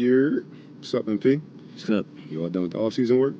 What's up, MP? What's up? You all done with the off-season work?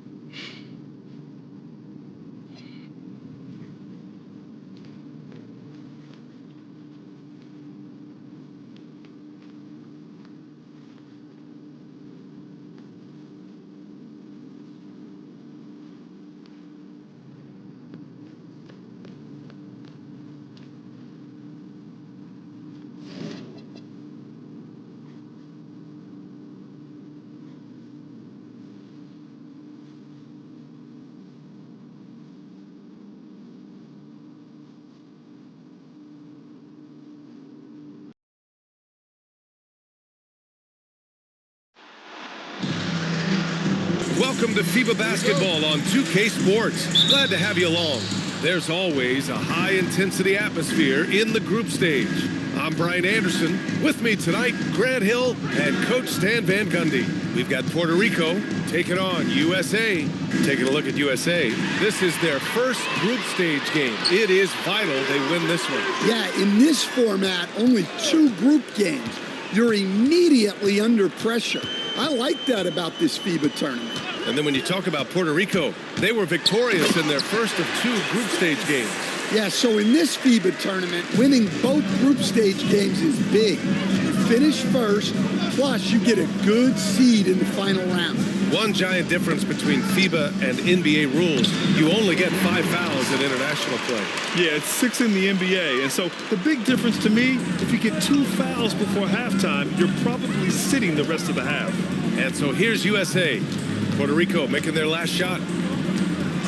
Welcome to FIBA basketball on 2K Sports. Glad to have you along. There's always a high-intensity atmosphere in the group stage. I'm Brian Anderson. With me tonight, Grant Hill and Coach Stan Van Gundy. We've got Puerto Rico taking on USA. Taking a look at USA. This is their first group stage game. It is vital they win this one. Yeah, in this format, only 2 group games. You're immediately under pressure. I like that about this FIBA tournament. And then when you talk about Puerto Rico, they were victorious in their first of 2 group stage games. Yeah, so in this FIBA tournament, winning both group stage games is big. You finish first, plus you get a good seed in the final round. One giant difference between FIBA and NBA rules, you only get 5 fouls in international play. Yeah, it's 6 in the NBA. And so the big difference to me, if you get 2 fouls before halftime, you're probably sitting the rest of the half. And so here's USA. Puerto Rico making their last shot.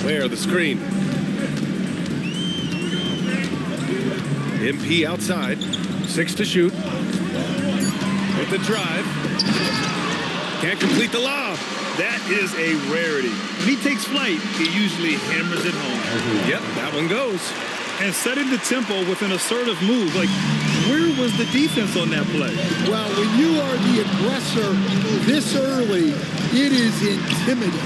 Where? The screen. MP outside. 6 to shoot. With the drive. Can't complete the lob. That is a rarity. When he takes flight, he usually hammers it home. Yep, that one goes. And setting the tempo with an assertive move. Like, where was the defense on that play? Well, when you are the aggressor this early, it is intimidating.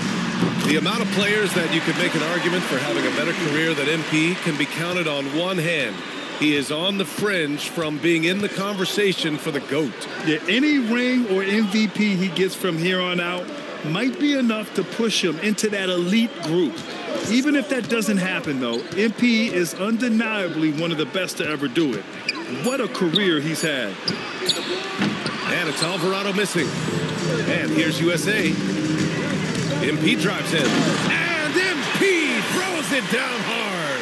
The amount of players that you could make an argument for having a better career than MP can be counted on one hand. He is on the fringe from being in the conversation for the GOAT. Yeah, any ring or MVP he gets from here on out might be enough to push him into that elite group. Even if that doesn't happen, though, MP is undeniably one of the best to ever do it. What a career he's had. And it's Alvarado missing. And here's USA. MP drives in. And MP throws it down hard.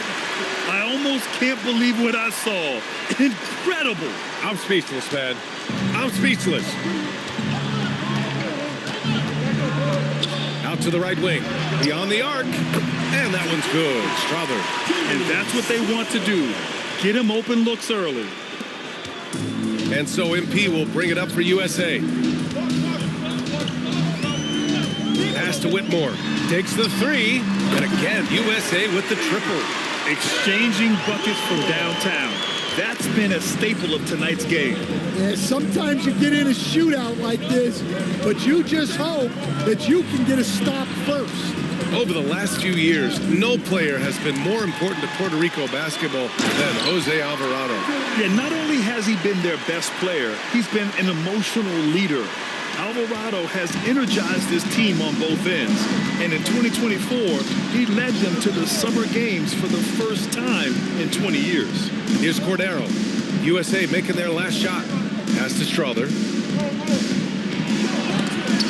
I almost can't believe what I saw. Incredible. I'm speechless, man. I'm speechless. Out to the right wing. Beyond the arc. And that one's good. Strother. And that's what they want to do. Get him open looks early. And so MP will bring it up for USA. Pass to Whitmore. Takes the 3. And again, USA with the triple. Exchanging buckets from downtown. That's been a staple of tonight's game. Yeah, sometimes you get in a shootout like this, but you just hope that you can get a stop first. Over the last few years, no player has been more important to Puerto Rico basketball than Jose Alvarado. Yeah, not only has he been their best player, he's been an emotional leader. Alvarado has energized this team on both ends. And in 2024, he led them to the summer games for the first time in 20 years. Here's Cordero. USA making their last shot. Pass to Strother.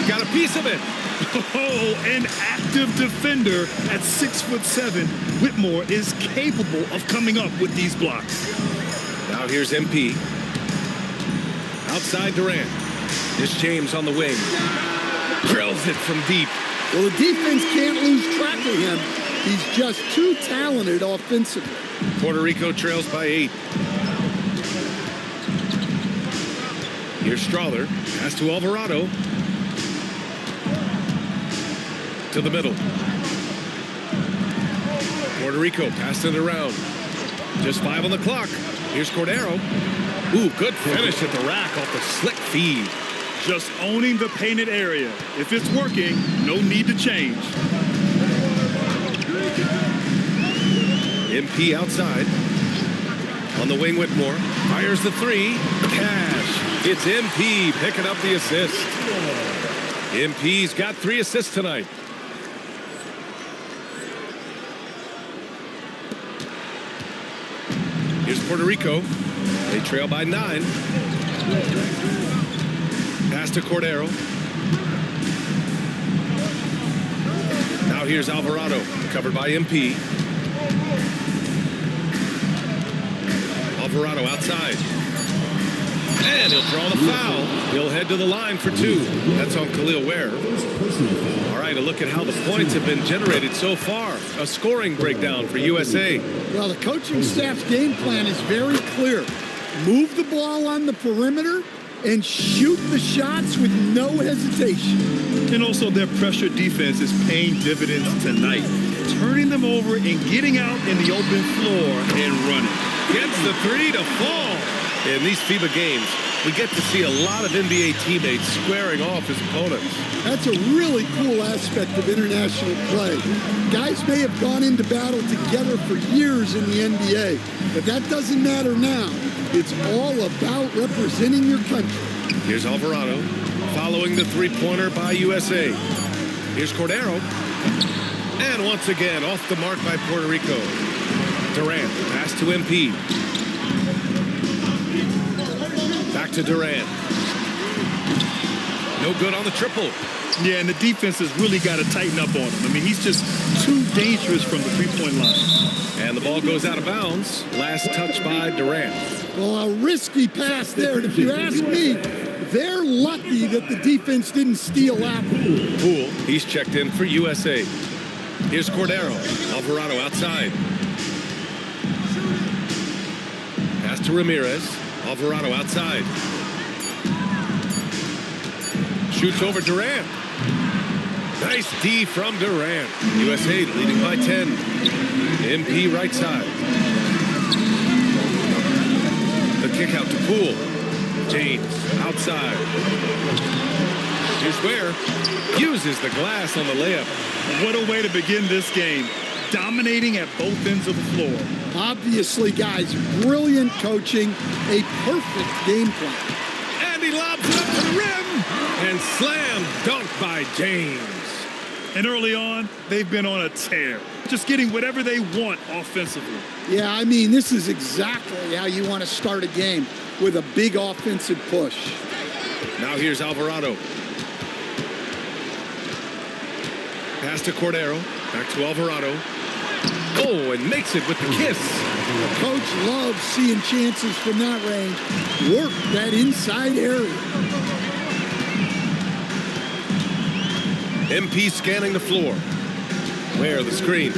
Got a piece of it. Oh, an active defender at 6'7". Whitmore is capable of coming up with these blocks. Now here's MP. Outside Durant. Here's James on the wing. Drills it from deep. Well, the defense can't lose track of him. He's just too talented offensively. Puerto Rico trails by 8. Here's Strother. Pass to Alvarado. To the middle. Puerto Rico passing it around. Just 5 on the clock. Here's Cordero. Ooh, good finish at the rack off the slick feed. Just owning the painted area. If it's working, no need to change. MP outside. On the wing, Whitmore. Fires the 3. Cash. It's MP picking up the assist. MP's got 3 assists tonight. Here's Puerto Rico. They trail by 9. Pass to Cordero. Now here's Alvarado, covered by MP. Alvarado outside. And he'll draw the foul. He'll head to the line for 2. That's on Khalil Ware. All right, a look at how the points have been generated so far. A scoring breakdown for USA. Well, the coaching staff's game plan is very clear. Move the ball on the perimeter and shoot the shots with no hesitation. And also their pressure defense is paying dividends tonight. Turning them over and getting out in the open floor and running. Gets the 3 to fall. In these FIBA games, we get to see a lot of NBA teammates squaring off his opponents. That's a really cool aspect of international play. Guys may have gone into battle together for years in the NBA, but that doesn't matter now. It's all about representing your country. Here's Alvarado, following the 3-pointer by USA. Here's Cordero. And once again, off the mark by Puerto Rico. Durant, pass to MP. Back to Durant. No good on the triple. Yeah, and the defense has really got to tighten up on him. I mean, he's just too dangerous from the 3-point line. And the ball goes out of bounds. Last touch by Durant. Well, a risky pass there. And if you ask me, they're lucky that the defense didn't steal that. Poole, he's checked in for USA. Here's Cordero. Alvarado outside. Pass to Ramirez. Alvarado outside. Shoots over Durant. Nice D from Durant. USA leading by 10. MP right side. The kick out to Poole. James outside. Here's Ware. Uses the glass on the layup. What a way to begin this game. Dominating at both ends of the floor. Obviously, guys, brilliant coaching, a perfect game plan. And he lobs it up to the rim. And slam dunk by James. And early on, they've been on a tear. Just getting whatever they want offensively. Yeah, I mean, this is exactly how you want to start a game, with a big offensive push. Now here's Alvarado. Pass to Cordero. Back to Alvarado. Oh, and makes it with the kiss. The coach loves seeing chances from that range. Work that inside area. MP scanning the floor. Where the screen?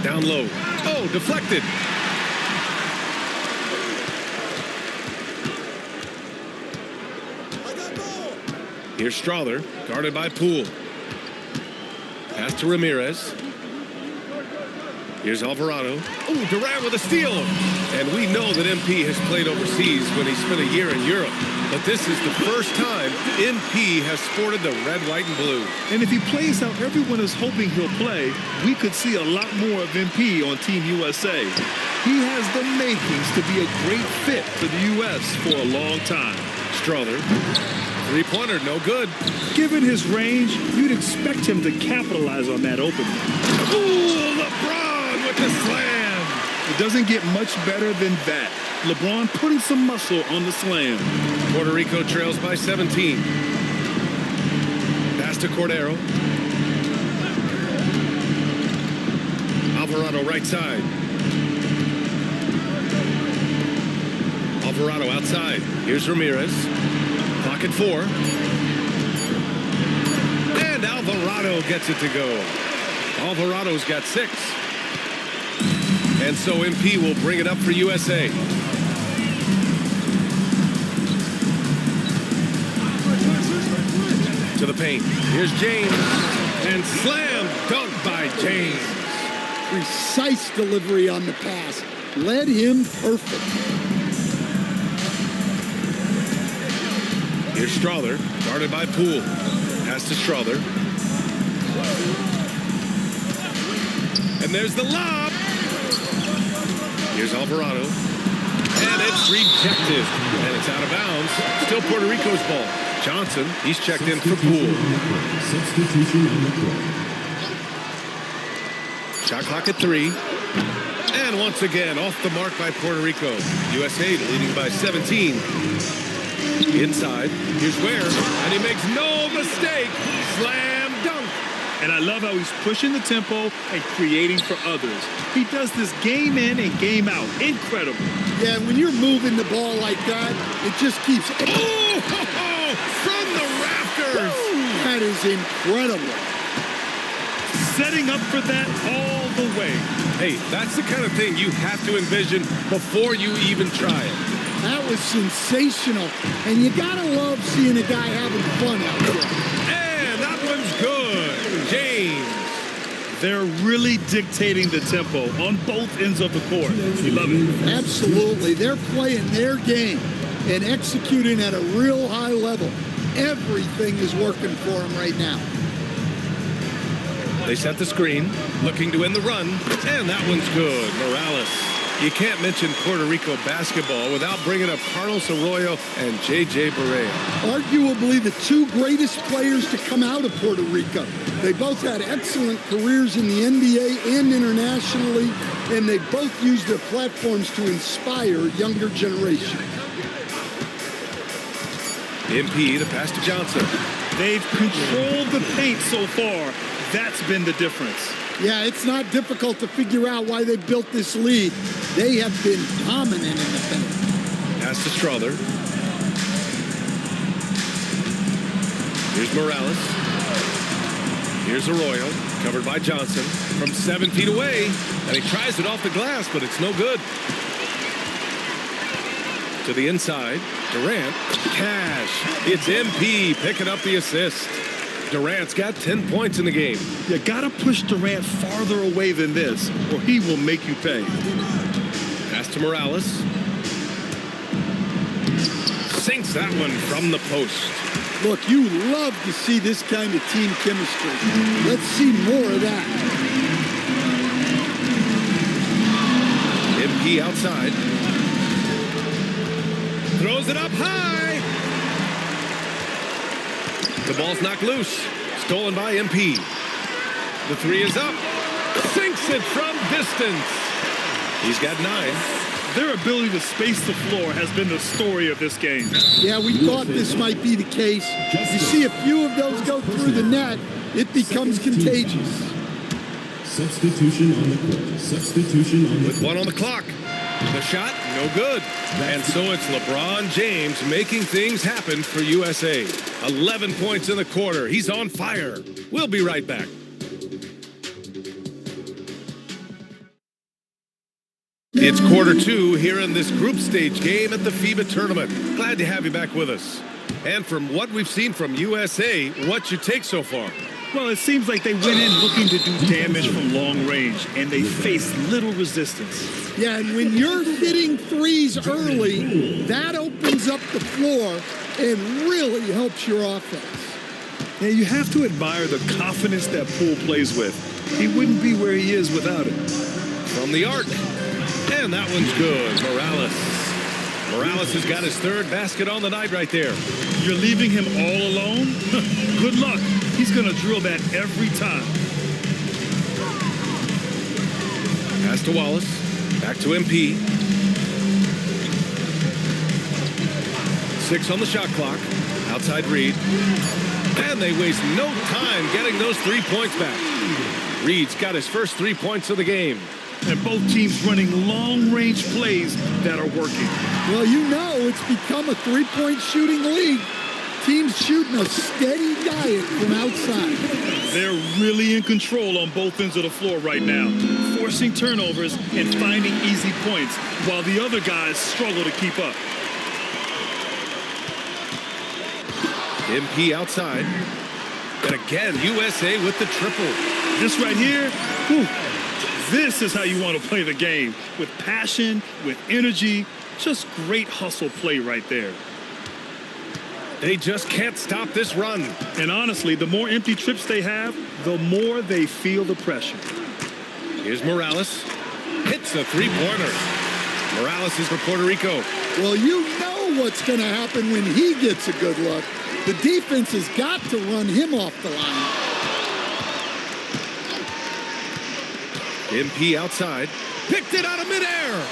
Down low. Oh, deflected. Here's Strother, guarded by Poole. Pass to Ramirez. Here's Alvarado. Oh, Durant with a steal. And we know that MP has played overseas when he spent a year in Europe. But this is the first time MP has sported the red, white, and blue. And if he plays how everyone is hoping he'll play, we could see a lot more of MP on Team USA. He has the makings to be a great fit for the U.S. for a long time. Strother. 3-pointer, no good. Given his range, you'd expect him to capitalize on that opening. Ooh, LeBron with the slam. It doesn't get much better than that. LeBron putting some muscle on the slam. Puerto Rico trails by 17. Pass to Cordero. Alvarado right side. Alvarado outside. Here's Ramirez. Clock at 4. And Alvarado gets it to go. Alvarado's got 6. And so MP will bring it up for USA. To the paint. Here's James. And slam dunk by James. Precise delivery on the pass. Led him perfect. Here's Strother, guarded by Poole. Pass to Strother. And there's the lob. Here's Alvarado. And it's rejected. And it's out of bounds. Still Puerto Rico's ball. Johnson, he's checked in for Poole. Substitution on the court. Shot clock at 3. And once again, off the mark by Puerto Rico. USA leading by 17. Inside, here's Ware, and he makes no mistake. Slam dunk. And I love how he's pushing the tempo and creating for others. He does this game in and game out. Incredible. Yeah, when you're moving the ball like that, it just keeps... Oh, from the rafters. That is incredible. Setting up for that all the way. Hey, that's the kind of thing you have to envision before you even try it. That was sensational. And you gotta love seeing a guy having fun out there. And that one's good. James. They're really dictating the tempo on both ends of the court. You love it. Absolutely. They're playing their game and executing at a real high level. Everything is working for them right now. They set the screen, looking to end the run, and that one's good. Morales. You can't mention Puerto Rico basketball without bringing up Carlos Arroyo and J.J. Barea. Arguably the two greatest players to come out of Puerto Rico. They both had excellent careers in the NBA and internationally, and they both used their platforms to inspire younger generations. MP, the pass to Johnson. They've controlled the paint so far. That's been the difference. Yeah, it's not difficult to figure out why they built this lead. They have been dominant in the paint. Pass to Strother. Here's Morales. Here's Arroyo, covered by Johnson from 7 feet away. And he tries it off the glass, but it's no good. To the inside, Durant. Cash. It's MP picking up the assist. Durant's got 10 points in the game. You gotta push Durant farther away than this, or he will make you pay. Pass to Morales. Sinks that one from the post. Look, you love to see this kind of team chemistry. Let's see more of that. MP outside. Throws it up high. The ball's knocked loose. Stolen by MP. The 3 is up. Sinks it from distance. He's got 9. Their ability to space the floor has been the story of this game. Yeah, we thought this might be the case. You see a few of those go through the net, it becomes contagious. Substitution on the court. Substitution on the With 1 on the clock. The shot, no good. And so it's LeBron James making things happen for USA. 11 points in the quarter. He's on fire. We'll be right back. It's quarter 2 here in this group stage game at the FIBA tournament. Glad to have you back with us. And from what we've seen from USA, what'd you take so far? Well, it seems like they went in looking to do damage from long range, and they faced little resistance. Yeah, and when you're hitting threes early, that opens up the floor and really helps your offense. Yeah, you have to admire the confidence that Poole plays with. He wouldn't be where he is without it. From the arc. And that one's good. Morales has got his 3rd basket on the night right there. You're leaving him all alone? Good luck. He's going to drill that every time. Pass to Wallace. Back to MP. 6 on the shot clock. Outside Reed. And they waste no time getting those 3 points back. Reed's got his first 3 points of the game. And both teams running long-range plays that are working. Well, you know it's become a three-point shooting league. Teams shooting a steady diet from outside. They're really in control on both ends of the floor right now, forcing turnovers and finding easy points, while the other guys struggle to keep up. MP outside. And again, USA with the triple. This right here, whew, this is how you want to play the game. With passion, with energy, just great hustle play right there. They just can't stop this run. And honestly, the more empty trips they have, the more they feel the pressure. Here's Morales. Hits a 3-pointer. Morales is for Puerto Rico. Well, you know what's going to happen when he gets a good look. The defense has got to run him off the line. MP outside. Picked it out of midair.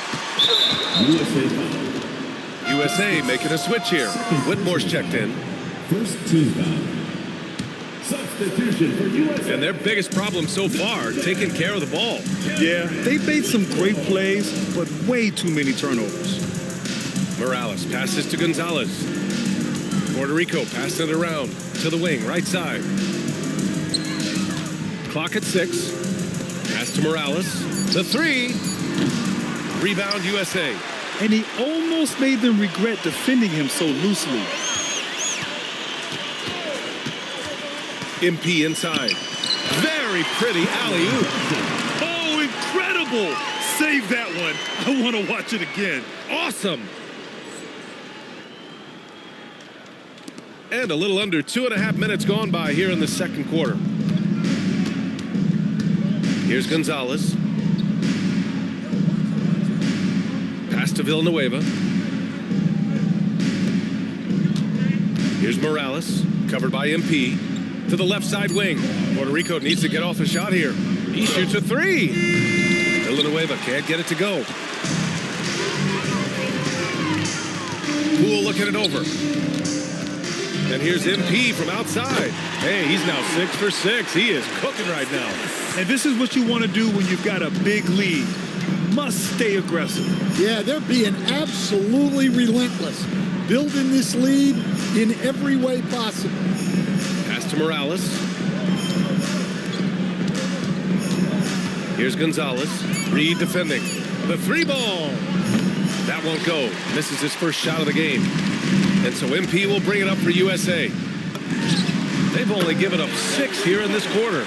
USA foul. USA making a switch here. Whitmore's checked in. First team foul. Substitution for USA. And their biggest problem so far, taking care of the ball. Yeah, they made some great plays, but way too many turnovers. Morales passes to Gonzalez. Puerto Rico passing it around to the wing, right side. Clock at 6. Pass to Morales. The 3. Rebound USA. And he almost made them regret defending him so loosely. MP inside. Very pretty alley-oop. Oh, incredible! Save that one. I want to watch it again. Awesome. And a little under 2.5 minutes gone by here in the second quarter. Here's Gonzalez. Pass to Villanueva. Here's Morales, covered by MP. To the left side wing. Puerto Rico needs to get off a shot here. He shoots a 3. Villanueva can't get it to go. Poole looking it over. And here's MP from outside. Hey, he's now 6 for 6. He is cooking right now. And this is what you want to do when you've got a big lead. Must stay aggressive. Yeah, they're being absolutely relentless, building this lead in every way possible. Pass to Morales. Here's Gonzalez. Reed defending. The 3 ball. That won't go. Misses his first shot of the game. And so MP will bring it up for USA. They've only given up 6 here in this quarter.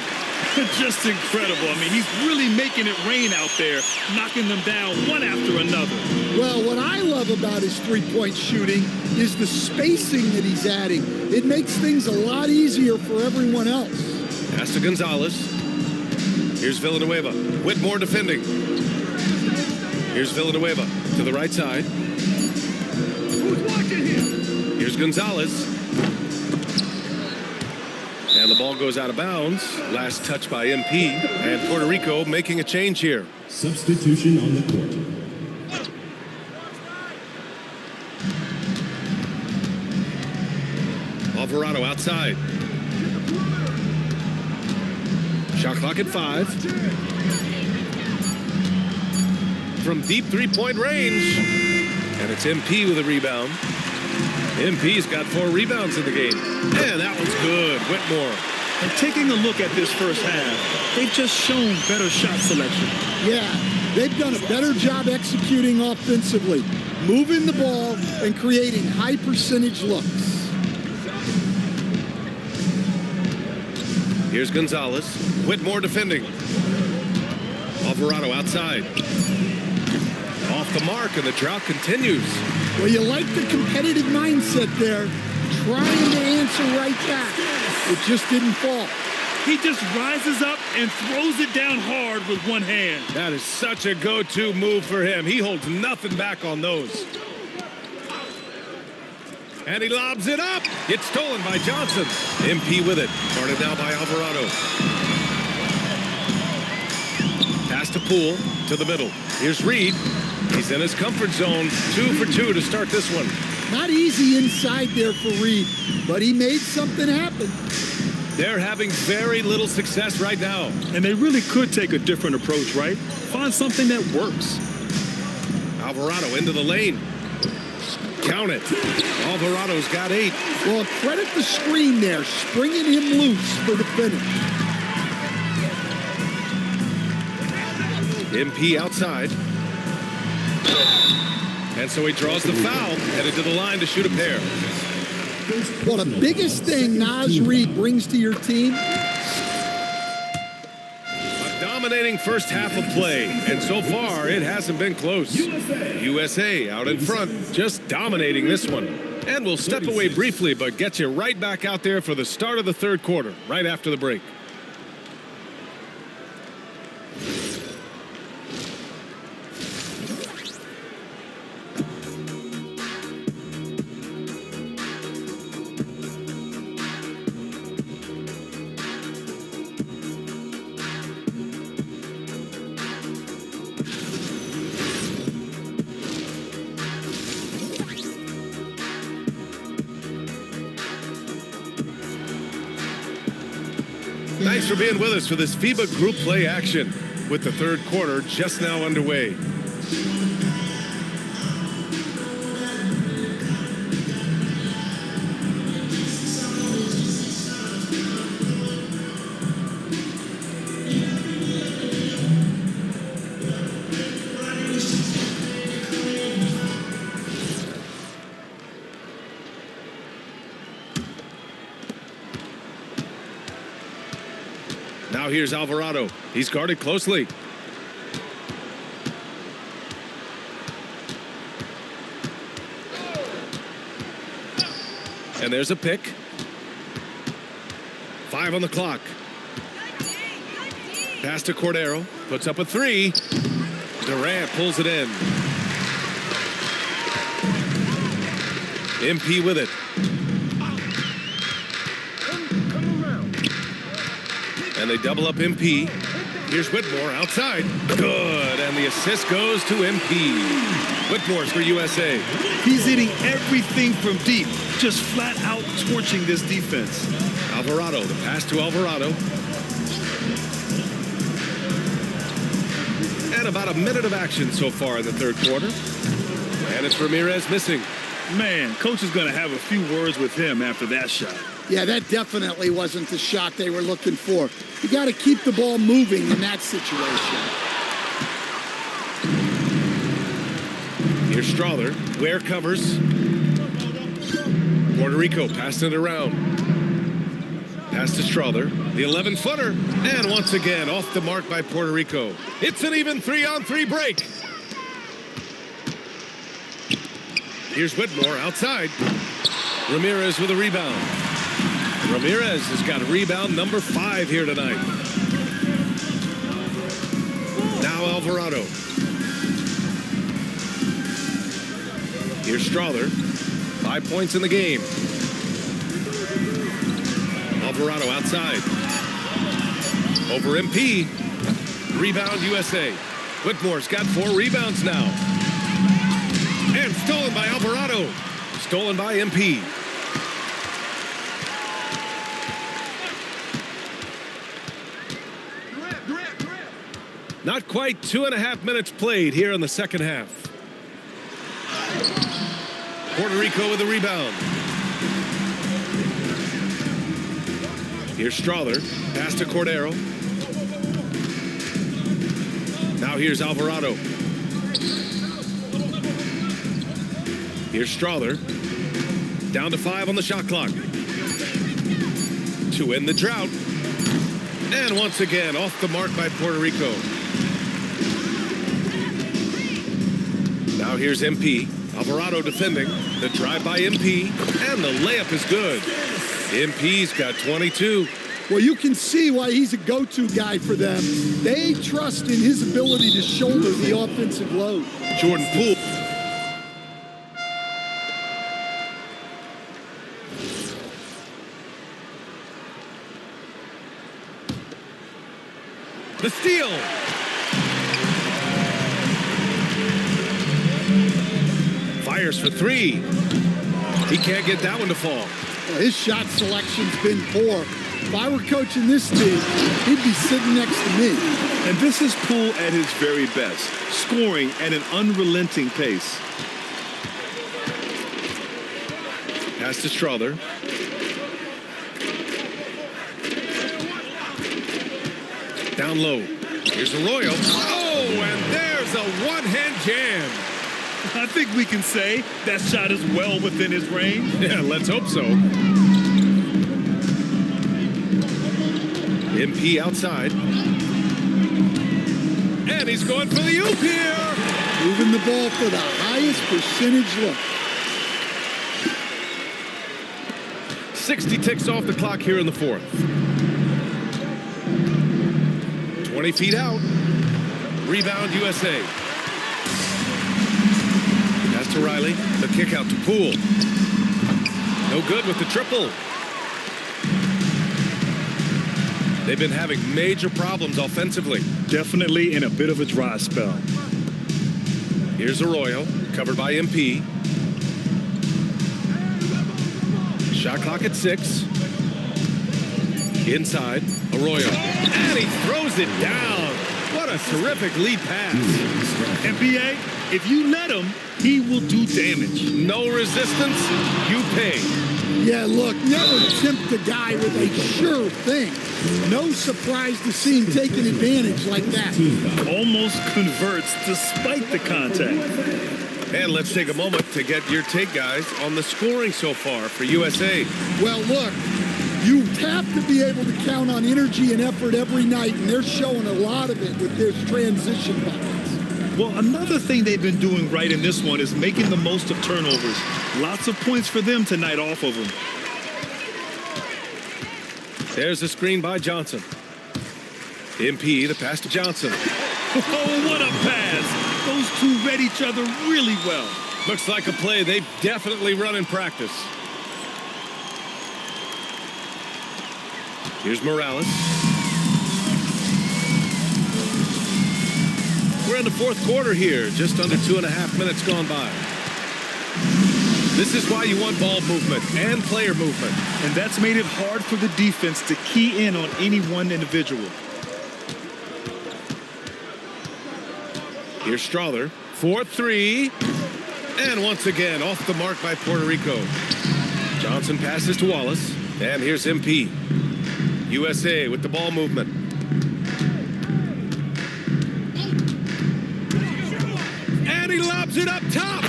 Just incredible. I mean, he's really making it rain out there, knocking them down one after another. Well, what I love about his three-point shooting is the spacing that he's adding. It makes things a lot easier for everyone else. Pass to Gonzalez. Here's Villanueva. Whitmore defending. Here's Villanueva to the right side. Here's Gonzalez. And the ball goes out of bounds. Last touch by MP. And Puerto Rico making a change here. Substitution on the court. Alvarado outside. Shot clock at 5. From deep three-point range. And it's MP with a rebound. MP's got 4 rebounds in the game. And that one's good. Whitmore. And taking a look at this first half, they've just shown better shot selection. Yeah, they've done a better job executing offensively, moving the ball and creating high percentage looks. Here's Gonzalez. Whitmore defending. Alvarado outside. Off the mark, and the drought continues. Well, you like the competitive mindset there, trying to answer right back. It just didn't fall. He just rises up and throws it down hard with one hand. That is such a go-to move for him. He holds nothing back on those. And he lobs it up. It's stolen by Johnson. MP with it. Guarded now by Alvarado. Pass to Poole to the middle. Here's Reed. He's in his comfort zone. 2 for 2 to start this one. Not easy inside there for Reed, but he made something happen. They're having very little success right now. And they really could take a different approach, right? Find something that works. Alvarado into the lane. Count it. Alvarado's got 8. Well, credit the screen there, springing him loose for the finish. MP outside. And so he draws the foul, headed to the line to shoot a pair. Well, the biggest thing Naz Reid brings to your team, A dominating first half of play, and so far it hasn't been close. USA out in front, just dominating this one. And we'll step away briefly, but get you right back out there for the start of the third quarter, right after the break. Thanks for being with us for this FIBA group play action with the third quarter just now underway. Now here's Alvarado. He's guarded closely. And there's a pick. 5 on the clock. Pass to Cordero. Puts up a 3. Durant pulls it in. MP with it. And they double up MP. Here's Whitmore outside. Good. And the assist goes to MP. Whitmore's for USA. He's hitting everything from deep, just flat out torching this defense. Alvarado, the pass to Alvarado. And about a minute of action so far in the third quarter. And it's Ramirez missing. Man, coach is going to have a few words with him after that shot. Yeah, that definitely wasn't the shot they were looking for. You got to keep the ball moving in that situation. Here's Strawther. Ware covers. Puerto Rico passing it around. Pass to Strawther. The 11-footer. And once again, off the mark by Puerto Rico. It's an even 3-on-3 break. Here's Whitmore outside. Ramirez with a rebound. Ramirez has got rebound number 5 here tonight. Now Alvarado. Here's Strawther. 5 points in the game. Alvarado outside. Over MP. Rebound USA. Whitmore's got 4 rebounds now. And stolen by Alvarado. Stolen by MP. Not quite 2.5 minutes played here in the second half. Puerto Rico with the rebound. Here's Strawther. Pass to Cordero. Now here's Alvarado. Here's Strawther. Down to 5 on the shot clock. To end the drought. And once again, off the mark by Puerto Rico. Now here's MP. Alvarado defending. The drive by MP. And the layup is good. MP's got 22. Well, you can see why he's a go-to guy for them. They trust in his ability to shoulder the offensive load. Jordan Poole. The steal. Fires for 3. He can't get that one to fall. Well, his shot selection's been poor. If I were coaching this team, he'd be sitting next to me. And this is Poole at his very best, scoring at an unrelenting pace. Pass to Strawther. Down low. Here's Arroyo. Oh, and there's a one-hand jam. I think we can say that shot is well within his range. Yeah, let's hope so. MP outside. And he's going for the oop here. Moving the ball for the highest percentage look. 60 ticks off the clock here in the fourth. 20 feet out. Rebound USA. Pass to Riley. The kick out to Poole. No good with the triple. They've been having major problems offensively. Definitely in a bit of a dry spell. Here's Arroyo, covered by MP. Shot clock at 6. Inside, Arroyo. And he throws it down. What a terrific lead pass. NBA, if you let him, he will do damage. No resistance, you pay. Yeah, look, never tempt a guy with a sure thing. No surprise to see him taking advantage like that. Almost converts despite the contact. And let's take a moment to get your take, guys, on the scoring so far for USA. Well, look, you have to be able to count on energy and effort every night, and they're showing a lot of it with this transition buckets. Well, another thing they've been doing right in this one is making the most of turnovers. Lots of points for them tonight off of them. There's a screen by Johnson. MP, the pass to Johnson. Oh, what a pass. Those two read each other really well. Looks like a play they've definitely run in practice. Here's Morales. We're in the fourth quarter here, just under 2.5 minutes gone by. This is why you want ball movement and player movement. And that's made it hard for the defense to key in on any one individual. Here's Strother for three. And once again, off the mark by Puerto Rico. Johnson passes to Wallace. And here's MP. USA with the ball movement. And he lobs it up top.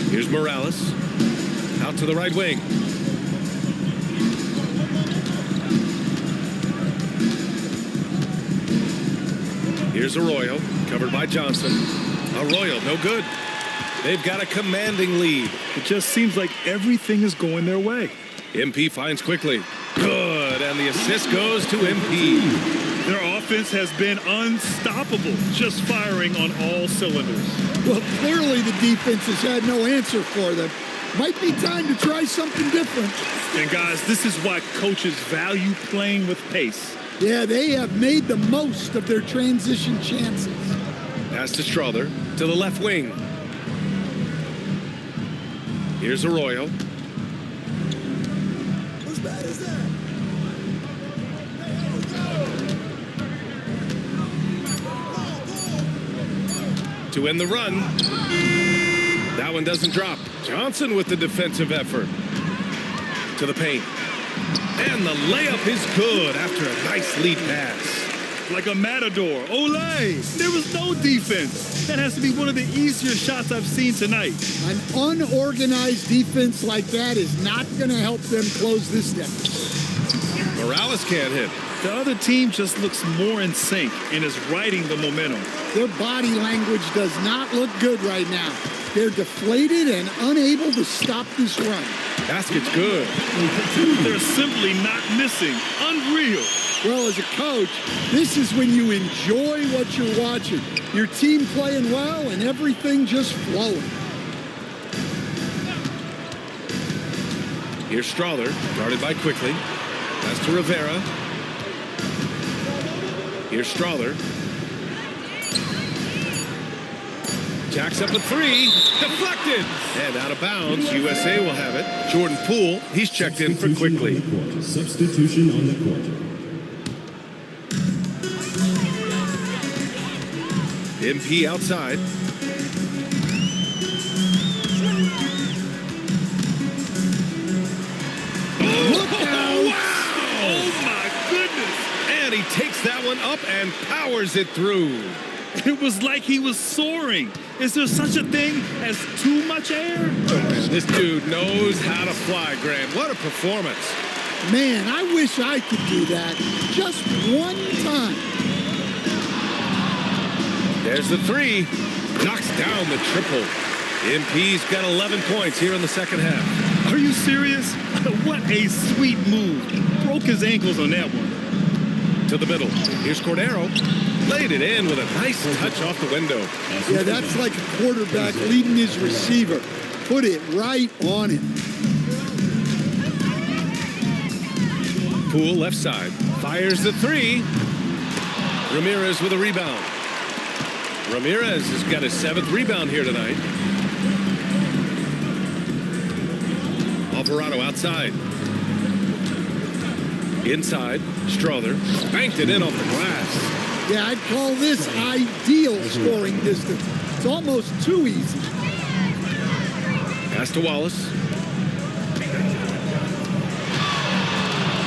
Here's Morales. Out to the right wing. Here's Arroyo, covered by Johnson. Arroyo, no good. They've got a commanding lead. It just seems like everything is going their way. MP finds quickly. Good, and the assist goes to MP. Their offense has been unstoppable, just firing on all cylinders. Well, clearly the defense has had no answer for them. Might be time to try something different. And guys, this is why coaches value playing with pace. Yeah, they have made the most of their transition chances. Pass to Strother, to the left wing. Here's Arroyo. Whose bad is that? To end the run. That one doesn't drop. Johnson with the defensive effort. To the paint. And the layup is good after a nice lead pass. Like a matador. Olay! There was no defense. That has to be one of the easier shots I've seen tonight. An unorganized defense like that is not going to help them close this deficit. Morales can't hit. The other team just looks more in sync and is riding the momentum. Their body language does not look good right now. They're deflated and unable to stop this run. Basket's good. They're simply not missing. Unreal. Well, as a coach, this is when you enjoy what you're watching. Your team playing well and everything just flowing. Here's Strother, guarded by Quickly. Pass to Rivera. Here's Strother. Jacks up a three, deflected, and out of bounds. USA will have it. Jordan Poole, he's checked in for Quickly. Substitution on the court. MP outside. Look out! Wow! Oh, my goodness. And he takes that one up and powers it through. It was like he was soaring. Is there such a thing as too much air? This dude knows how to fly, Graham. What a performance. Man, I wish I could do that just one time. There's the three. Knocks down the triple. MP's got 11 points here in the second half. Are you serious? What a sweet move. Broke his ankles on that one. To the middle. Here's Cordero. Laid it in with a nice touch off the window. Yeah, that's like a quarterback leading his receiver. Put it right on him. Poole left side. Fires the three. Ramirez with a rebound. Ramirez has got his 7th rebound here tonight. Alvarado outside. Inside. Strother banked it in off the glass. Yeah, I'd call this ideal scoring distance. It's almost too easy. Pass to Wallace.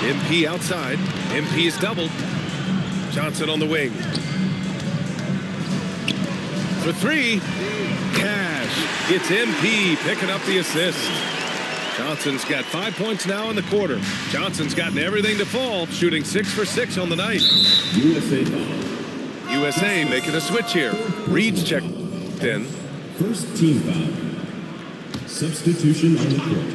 MP outside. MP is doubled. Johnson on the wing. For three. Cash. It's MP picking up the assist. Johnson's got 5 points now in the quarter. Johnson's gotten everything to fall, shooting 6 for 6 on the night. USA foul. USA making a switch here. Reed's checked in. First team foul. Substitution on the court.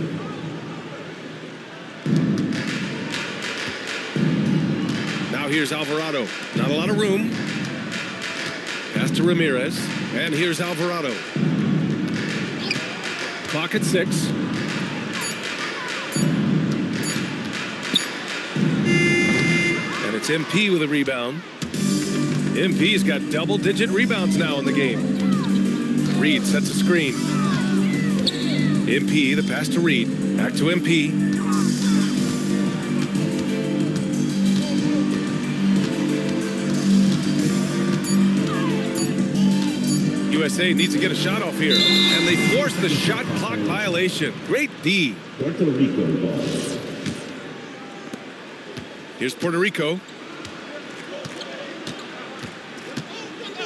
Now here's Alvarado. Not a lot of room. Pass to Ramirez. And here's Alvarado. Clock at 6. And it's MP with a rebound. MP's got double-digit rebounds now in the game. Reed sets a screen. MP, the pass to Reed. Back to MP. USA needs to get a shot off here. And they force the shot clock violation. Great D. Puerto Rico ball. Here's Puerto Rico.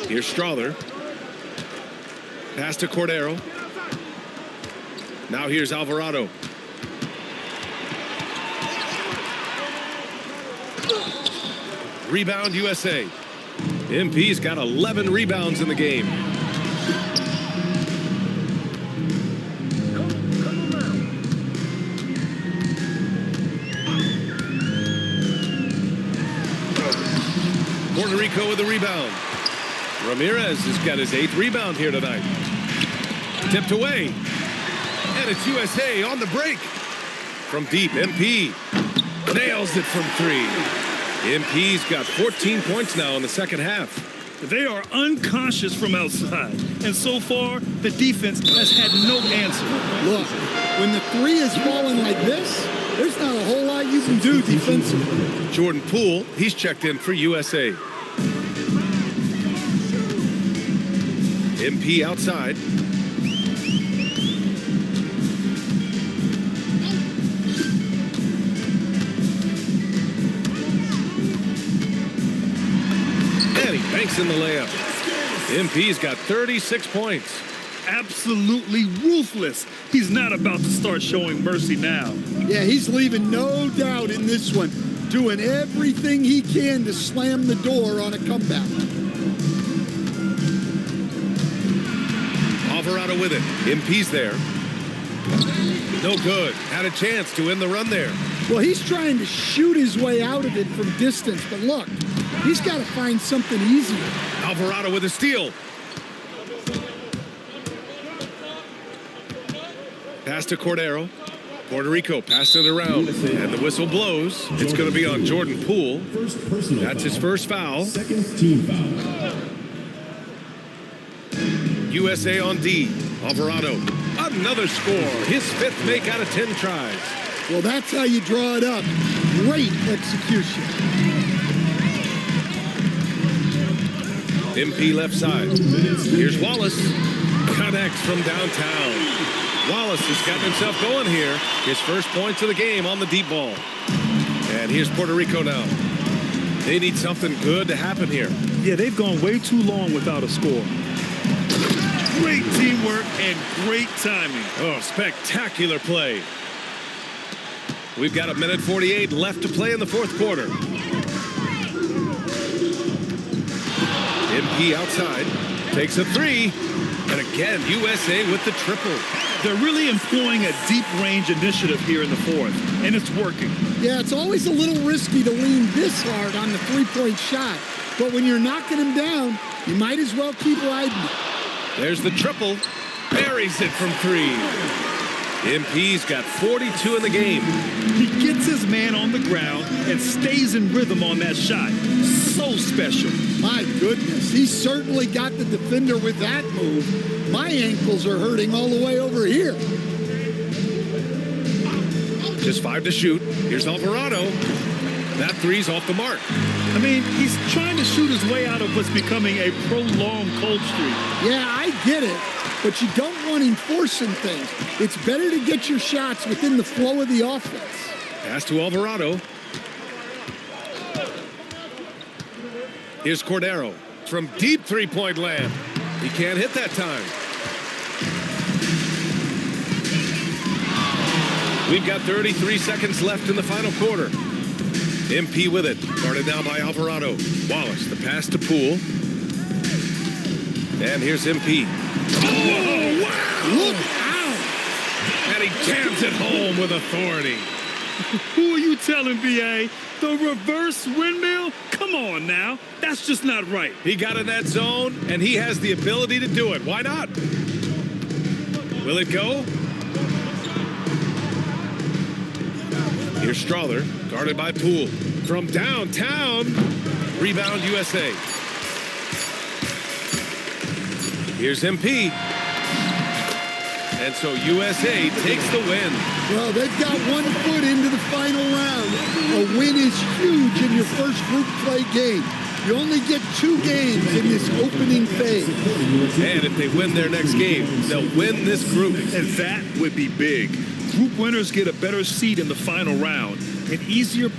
Here's Strother. Pass to Cordero. Now here's Alvarado. Rebound USA. MP's got 11 rebounds in the game. Puerto Rico with the rebound. Ramirez has got his 8th rebound here tonight. Tipped away. And it's USA on the break. From deep, MP nails it from 3. MP's got 14 points now in the second half. They are unconscious from outside. And so far, the defense has had no answer. Look, when the 3 is falling like this, there's not a whole lot you can do defensively. Jordan Poole, he's checked in for USA. MP outside. And he banks in the layup. MP's got 36 points. Absolutely ruthless. He's not about to start showing mercy now. Yeah, he's leaving no doubt in this one, doing everything he can to slam the door on a comeback. Alvarado with it. MP's there. No good. Had a chance to end the run there. Well, he's trying to shoot his way out of it from distance, but look, he's got to find something easier. Alvarado with a steal. Pass to Cordero. Puerto Rico passing it around, and the whistle blows. It's going to be on Jordan Poole. First personal That's his first foul. Second team foul. USA on D. Alvarado. Another score. His 5th make out of 10 tries. Well, that's how you draw it up. Great execution. MP left side. Here's Wallace. Connects from downtown. Wallace has gotten himself going here. His first points of the game on the deep ball. And here's Puerto Rico now. They need something good to happen here. Yeah, they've gone way too long without a score. Great teamwork and great timing. Oh, spectacular play. We've got 1:48 left to play in the 4th quarter. MP outside. Takes a 3. And again, USA with the triple. They're really employing a deep range initiative here in the 4th, and it's working. Yeah, it's always a little risky to lean this hard on the 3-point shot. But when you're knocking him down, you might as well keep riding it. There's the triple. Buries it from 3. MP's got 42 in the game. He gets his man on the ground and stays in rhythm on that shot. So special. My goodness, he certainly got the defender with that move. My ankles are hurting all the way over here. Just 5 to shoot. Here's Alvarado. That three's off the mark. I mean, he's trying to shoot his way out of what's becoming a prolonged cold streak. Yeah, I get it, but you don't want him forcing things. It's better to get your shots within the flow of the offense. Pass to Alvarado. Here's Cordero from deep three-point land. He can't hit that time. We've got 33 seconds left in the final quarter. MP with it. Guarded now by Alvarado. Wallace, the pass to Poole. And here's MP. Oh, wow! Look out! And he jams it home with authority. Who are you telling, B.A.? The reverse windmill? Come on now. That's just not right. He got in that zone, and he has the ability to do it. Why not? Will it go? Here's Strawther, guarded by Poole. From downtown, rebound USA. Here's MP. And so USA takes the win. Well, they've got 1 foot into the final round. A win is huge in your first group play game. You only get 2 games in this opening phase. And if they win their next game, they'll win this group. And that would be big. Group winners get a better seed in the final round, an easier